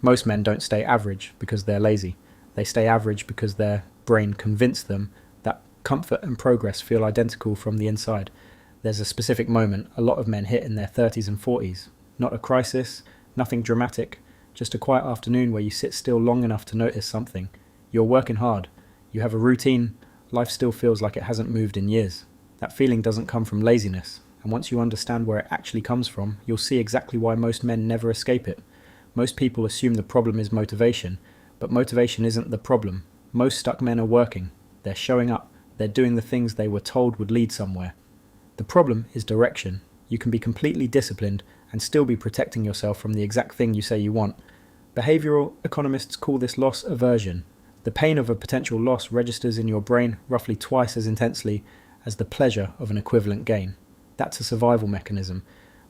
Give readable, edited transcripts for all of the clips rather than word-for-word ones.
Most men don't stay average because they're lazy. They stay average because their brain convinced them that comfort and progress feel identical from the inside. There's a specific moment a lot of men hit in their 30s and 40s. Not a crisis, nothing dramatic, just a quiet afternoon where you sit still long enough to notice something. You're working hard. You have a routine. Life still feels like it hasn't moved in years. That feeling doesn't come from laziness. And once you understand where it actually comes from, you'll see exactly why most men never escape it. Most people assume the problem is motivation, but motivation isn't the problem. Most stuck men are working. They're showing up. They're doing the things they were told would lead somewhere. The problem is direction. You can be completely disciplined and still be protecting yourself from the exact thing you say you want. Behavioral economists call this loss aversion. The pain of a potential loss registers in your brain roughly twice as intensely as the pleasure of an equivalent gain. That's a survival mechanism.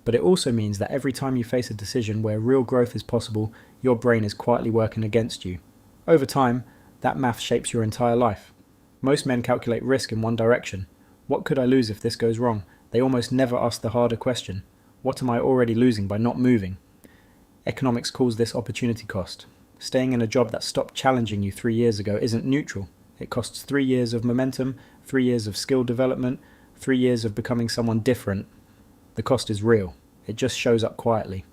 But it also means that every time you face a decision where real growth is possible, your brain is quietly working against you. Over time, that math shapes your entire life. Most men calculate risk in one direction. What could I lose if this goes wrong? They almost never ask the harder question. What am I already losing by not moving? Economics calls this opportunity cost. Staying in a job that stopped challenging you 3 years ago isn't neutral. It costs 3 years of momentum, 3 years of skill development, 3 years of becoming someone different. The cost is real. It just shows up quietly,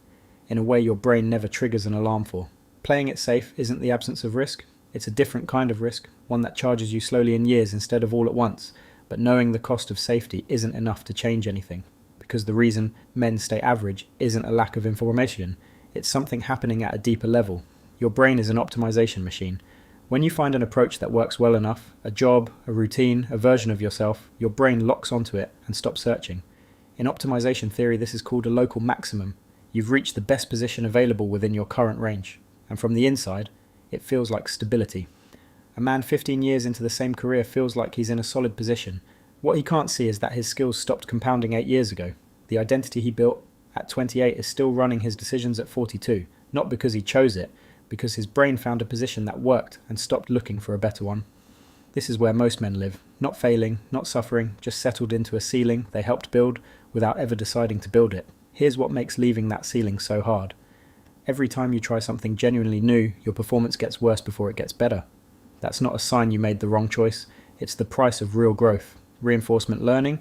in a way your brain never triggers an alarm for. Playing it safe isn't the absence of risk. It's a different kind of risk, one that charges you slowly in years instead of all at once. But knowing the cost of safety isn't enough to change anything, because the reason men stay average isn't a lack of information. It's something happening at a deeper level. Your brain is an optimization machine. When you find an approach that works well enough, a job, a routine, a version of yourself, your brain locks onto it and stops searching. In optimization theory, this is called a local maximum. You've reached the best position available within your current range. And from the inside, it feels like stability. A man 15 years into the same career feels like he's in a solid position. What he can't see is that his skills stopped compounding 8 years ago. The identity he built at 28 is still running his decisions at 42, not because he chose it, because his brain found a position that worked and stopped looking for a better one. This is where most men live, not failing, not suffering, just settled into a ceiling they helped build without ever deciding to build it. Here's what makes leaving that ceiling so hard. Every time you try something genuinely new, your performance gets worse before it gets better. That's not a sign you made the wrong choice, it's the price of real growth. Reinforcement learning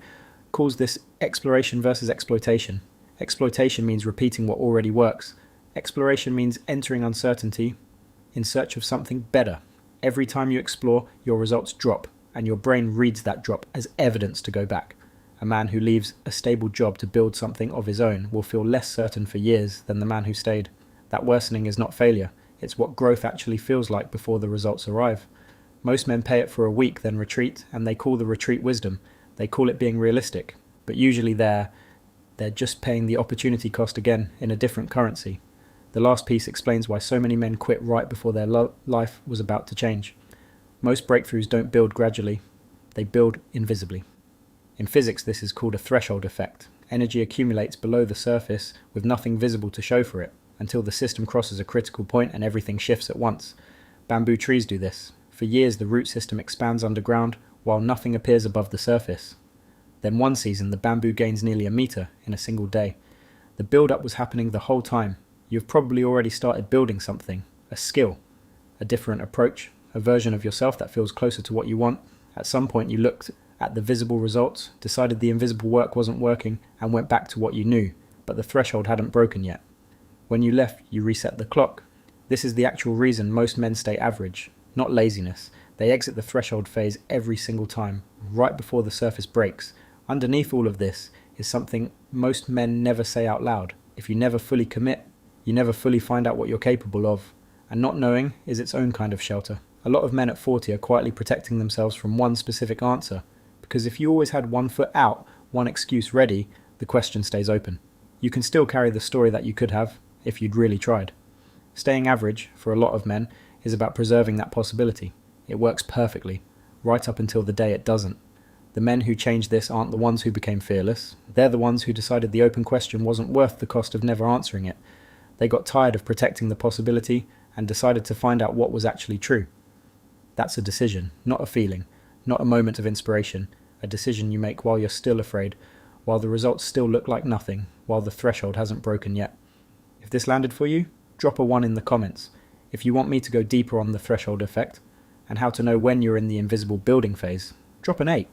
calls this exploration versus exploitation. Exploitation means repeating what already works. Exploration means entering uncertainty in search of something better. Every time you explore, your results drop, and your brain reads that drop as evidence to go back. A man who leaves a stable job to build something of his own will feel less certain for years than the man who stayed. That worsening is not failure. It's what growth actually feels like before the results arrive. Most men pay it for a week, then retreat, and they call the retreat wisdom. They call it being realistic. But usually they're just paying the opportunity cost again in a different currency. The last piece explains why so many men quit right before their life was about to change. Most breakthroughs don't build gradually. They build invisibly. In physics, this is called a threshold effect. Energy accumulates below the surface with nothing visible to show for it, until the system crosses a critical point and everything shifts at once. Bamboo trees do this. For years, the root system expands underground while nothing appears above the surface. Then one season, the bamboo gains nearly a meter in a single day. The build-up was happening the whole time. You've probably already started building something, a skill, a different approach, a version of yourself that feels closer to what you want. At some point, you looked at the visible results, decided the invisible work wasn't working, and went back to what you knew, but the threshold hadn't broken yet. When you left, you reset the clock. This is the actual reason most men stay average, not laziness. They exit the threshold phase every single time, right before the surface breaks. Underneath all of this is something most men never say out loud. If you never fully commit, you never fully find out what you're capable of. And not knowing is its own kind of shelter. A lot of men at 40 are quietly protecting themselves from one specific answer. Because if you always had one foot out, one excuse ready, the question stays open. You can still carry the story that you could have, if you'd really tried. Staying average, for a lot of men, is about preserving that possibility. It works perfectly, right up until the day it doesn't. The men who change this aren't the ones who became fearless. They're the ones who decided the open question wasn't worth the cost of never answering it. They got tired of protecting the possibility and decided to find out what was actually true. That's a decision, not a feeling, not a moment of inspiration, a decision you make while you're still afraid, while the results still look like nothing, while the threshold hasn't broken yet. If this landed for you, drop a 1 in the comments. If you want me to go deeper on the threshold effect and how to know when you're in the invisible building phase, drop an 8.